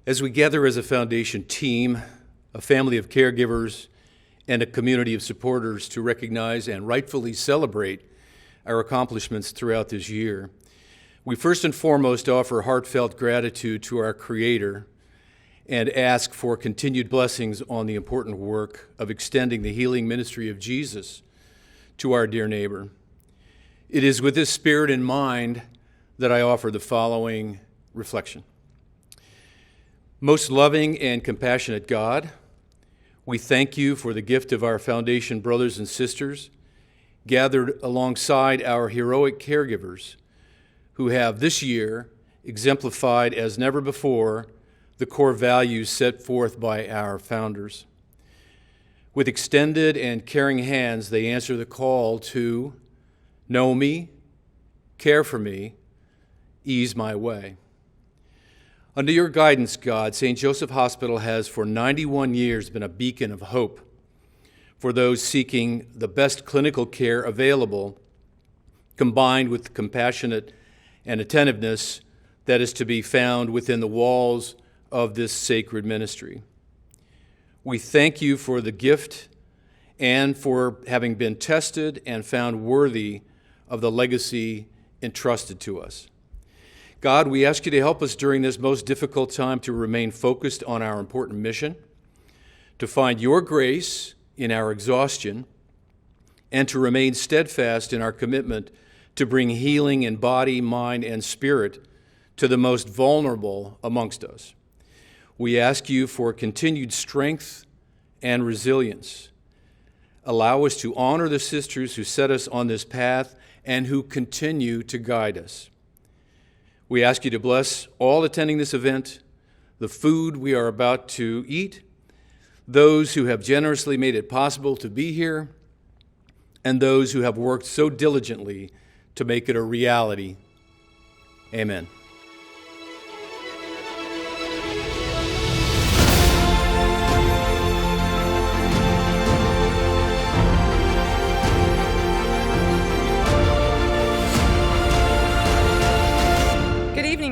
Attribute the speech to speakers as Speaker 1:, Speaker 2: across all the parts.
Speaker 1: As we gather as a foundation team, a family of caregivers, and a community of supporters to recognize and rightfully celebrate our accomplishments throughout this year, we first and foremost offer heartfelt gratitude to our Creator and ask for continued blessings on the important work of extending the healing ministry of Jesus to our dear neighbor. It is with this spirit in mind that I offer the following reflection. Most loving and compassionate God, we thank you for the gift of our foundation brothers and sisters gathered alongside our heroic caregivers who have this year exemplified as never before the core values set forth by our founders. With extended and caring hands, they answer the call to know me, care for me, ease my way. Under your guidance, God, St. Joseph Hospital has for 91 years been a beacon of hope for those seeking the best clinical care available, combined with the compassionate and attentiveness that is to be found within the walls of this sacred ministry. We thank you for the gift and for having been tested and found worthy of the legacy entrusted to us. God, we ask you to help us during this most difficult time to remain focused on our important mission, to find your grace in our exhaustion, and to remain steadfast in our commitment to bring healing in body, mind, and spirit to the most vulnerable amongst us. We ask you for continued strength and resilience. Allow us to honor the sisters who set us on this path and who continue to guide us. We ask you to bless all attending this event, the food we are about to eat, those who have generously made it possible to be here, and those who have worked so diligently to make it a reality. Amen.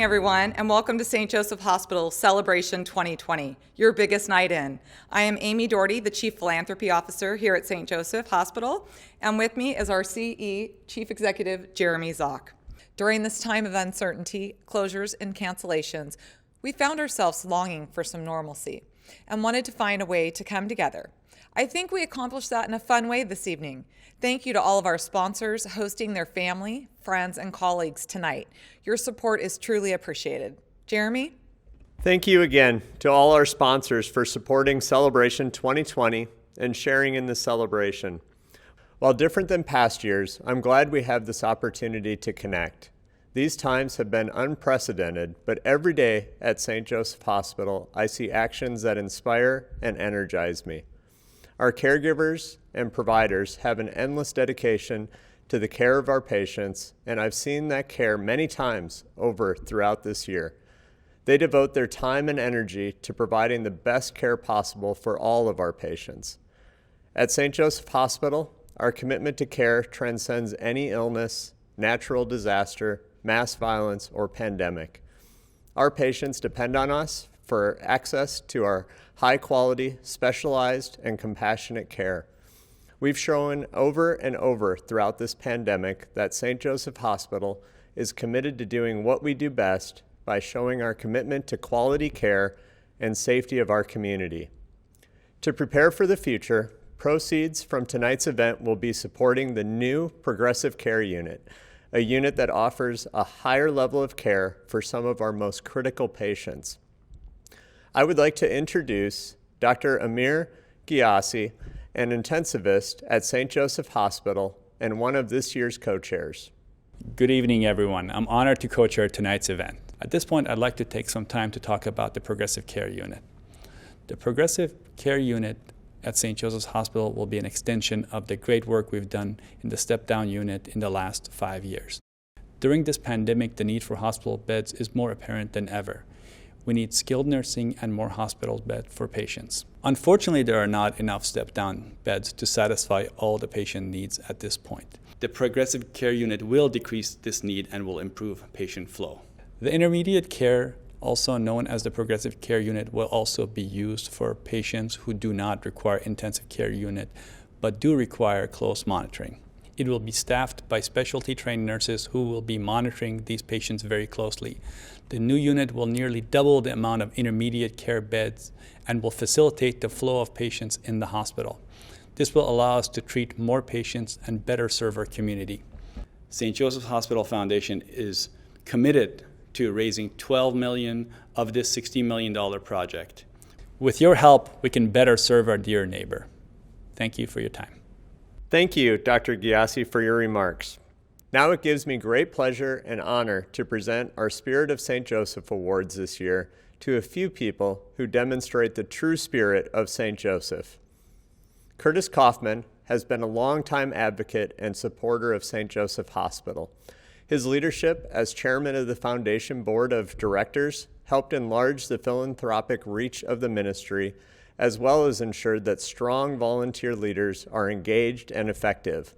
Speaker 2: Everyone, and welcome to St. Joseph Hospital Celebration 2020, your biggest night in. I am Amy Doherty, the Chief Philanthropy Officer here at St. Joseph Hospital, and with me is our CE Chief Executive, Jeremy Zock. During this time of uncertainty, closures, and cancellations, we found ourselves longing for some normalcy and wanted to find a way to come together. I think we accomplished that in a fun way this evening. Thank you to all of our sponsors hosting their family, friends, and colleagues tonight. Your support is truly appreciated. Jeremy?
Speaker 3: Thank you again to all our sponsors for supporting Celebration 2020 and sharing in the celebration. While different than past years, I'm glad we have this opportunity to connect. These times have been unprecedented, but every day at St. Joseph Hospital, I see actions that inspire and energize me. Our caregivers and providers have an endless dedication to the care of our patients, and I've seen that care many times over throughout this year. They devote their time and energy to providing the best care possible for all of our patients. At St. Joseph Hospital, our commitment to care transcends any illness, natural disaster, mass violence, or pandemic. Our patients depend on us for access to our high-quality, specialized, and compassionate care. We've shown over and over throughout this pandemic that St. Joseph Hospital is committed to doing what we do best by showing our commitment to quality care and safety of our community. To prepare for the future, proceeds from tonight's event will be supporting the new Progressive Care Unit, a unit that offers a higher level of care for some of our most critical patients. I would like to introduce Dr. Amir Ghiassi, an intensivist at St. Joseph Hospital and one of this year's co-chairs.
Speaker 4: Good evening, everyone. I'm honored to co-chair tonight's event. At this point, I'd like to take some time to talk about the Progressive Care Unit. The Progressive Care Unit at St. Joseph's Hospital will be an extension of the great work we've done in the step-down unit in the last 5 years. During this pandemic, the need for hospital beds is more apparent than ever. We need skilled nursing and more hospital beds for patients. Unfortunately, there are not enough step-down beds to satisfy all the patient needs at this point. The Progressive Care Unit will decrease this need and will improve patient flow. The intermediate care also known as the Progressive Care Unit, will also be used for patients who do not require intensive care unit, but do require close monitoring. It will be staffed by specialty trained nurses who will be monitoring these patients very closely. The new unit will nearly double the amount of intermediate care beds and will facilitate the flow of patients in the hospital. This will allow us to treat more patients and better serve our community. St. Joseph's Hospital Foundation is committed to raising $12 million of this $60 million project. With your help, we can better serve our dear neighbor. Thank you for your time.
Speaker 3: Thank you, Dr. Gyasi, for your remarks. Now it gives me great pleasure and honor to present our Spirit of St. Joseph Awards this year to a few people who demonstrate the true spirit of St. Joseph. Curtis Kaufman has been a longtime advocate and supporter of St. Joseph Hospital. His leadership as chairman of the Foundation Board of Directors helped enlarge the philanthropic reach of the ministry, as well as ensured that strong volunteer leaders are engaged and effective.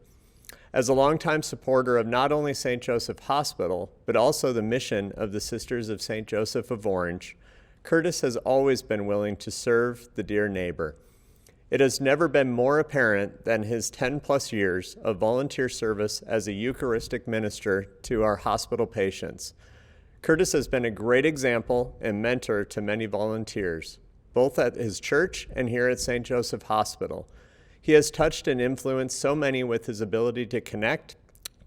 Speaker 3: As a longtime supporter of not only St. Joseph Hospital, but also the mission of the Sisters of St. Joseph of Orange, Curtis has always been willing to serve the dear neighbor. It has never been more apparent than his 10-plus years of volunteer service as a Eucharistic minister to our hospital patients. Curtis has been a great example and mentor to many volunteers, both at his church and here at St. Joseph Hospital. He has touched and influenced so many with his ability to connect,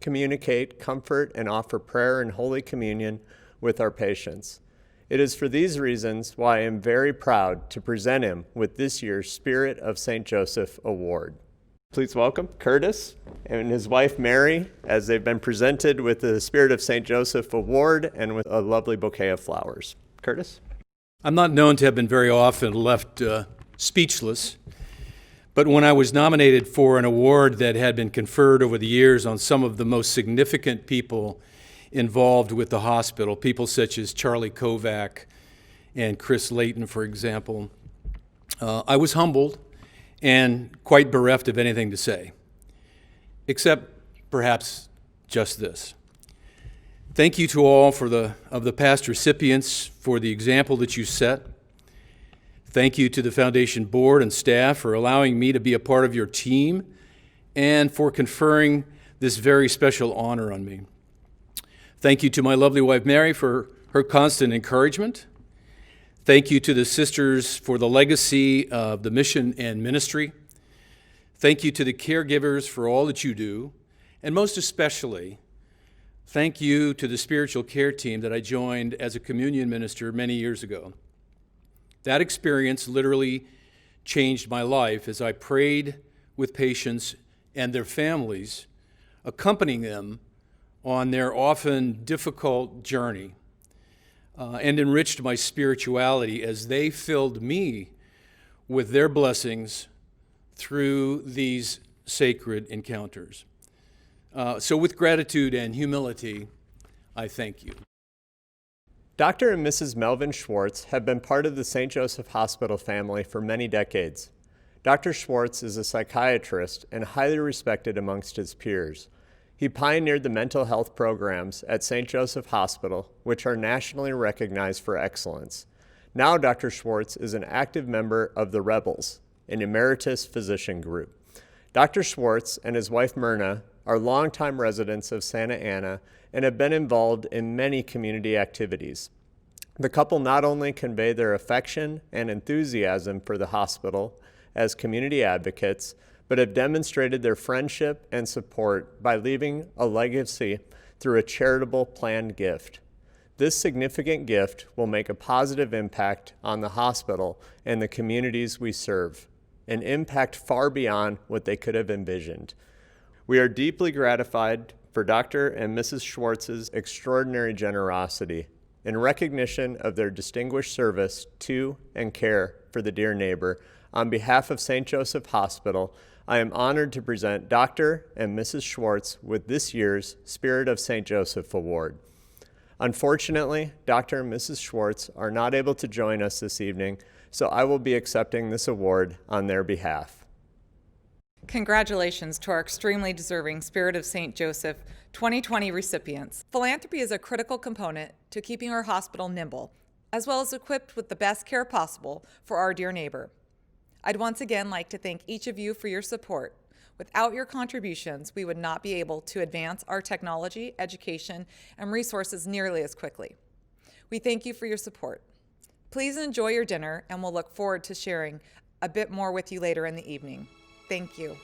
Speaker 3: communicate, comfort, and offer prayer and Holy Communion with our patients. It is for these reasons why I am very proud to present him with this year's Spirit of St. Joseph Award. Please welcome Curtis and his wife Mary as they've been presented with the Spirit of St. Joseph Award and with a lovely bouquet of flowers. Curtis?
Speaker 1: I'm not known to have been very often left speechless, but when I was nominated for an award that had been conferred over the years on some of the most significant people involved with the hospital, people such as Charlie Kovac and Chris Layton, for example, I was humbled and quite bereft of anything to say, except perhaps just this. Thank you to all of the past recipients for the example that you set. Thank you to the Foundation Board and staff for allowing me to be a part of your team and for conferring this very special honor on me. Thank you to my lovely wife Mary for her constant encouragement. Thank you to the sisters for the legacy of the mission and ministry. Thank you to the caregivers for all that you do, and most especially, thank you to the spiritual care team that I joined as a communion minister many years ago. That experience literally changed my life as I prayed with patients and their families, accompanying them on their often difficult journey, and enriched my spirituality as they filled me with their blessings through these sacred encounters. So with gratitude and humility, I thank you.
Speaker 3: Dr. and Mrs. Melvin Schwartz have been part of the St. Joseph Hospital family for many decades. Dr. Schwartz is a psychiatrist and highly respected amongst his peers. He pioneered the mental health programs at St. Joseph Hospital, which are nationally recognized for excellence. Now Dr. Schwartz is an active member of the Rebels, an emeritus physician group. Dr. Schwartz and his wife Myrna are longtime residents of Santa Ana and have been involved in many community activities. The couple not only convey their affection and enthusiasm for the hospital as community advocates, but have demonstrated their friendship and support by leaving a legacy through a charitable planned gift. This significant gift will make a positive impact on the hospital and the communities we serve, an impact far beyond what they could have envisioned. We are deeply gratified for Dr. and Mrs. Schwartz's extraordinary generosity in recognition of their distinguished service to and care for the dear neighbor. On behalf of St. Joseph Hospital, I am honored to present Dr. and Mrs. Schwartz with this year's Spirit of St. Joseph Award. Unfortunately, Dr. and Mrs. Schwartz are not able to join us this evening, so I will be accepting this award on their behalf.
Speaker 2: Congratulations to our extremely deserving Spirit of St. Joseph 2020 recipients. Philanthropy is a critical component to keeping our hospital nimble, as well as equipped with the best care possible for our dear neighbor. I'd once again like to thank each of you for your support. Without your contributions, we would not be able to advance our technology, education, and resources nearly as quickly. We thank you for your support. Please enjoy your dinner, and we'll look forward to sharing a bit more with you later in the evening. Thank you.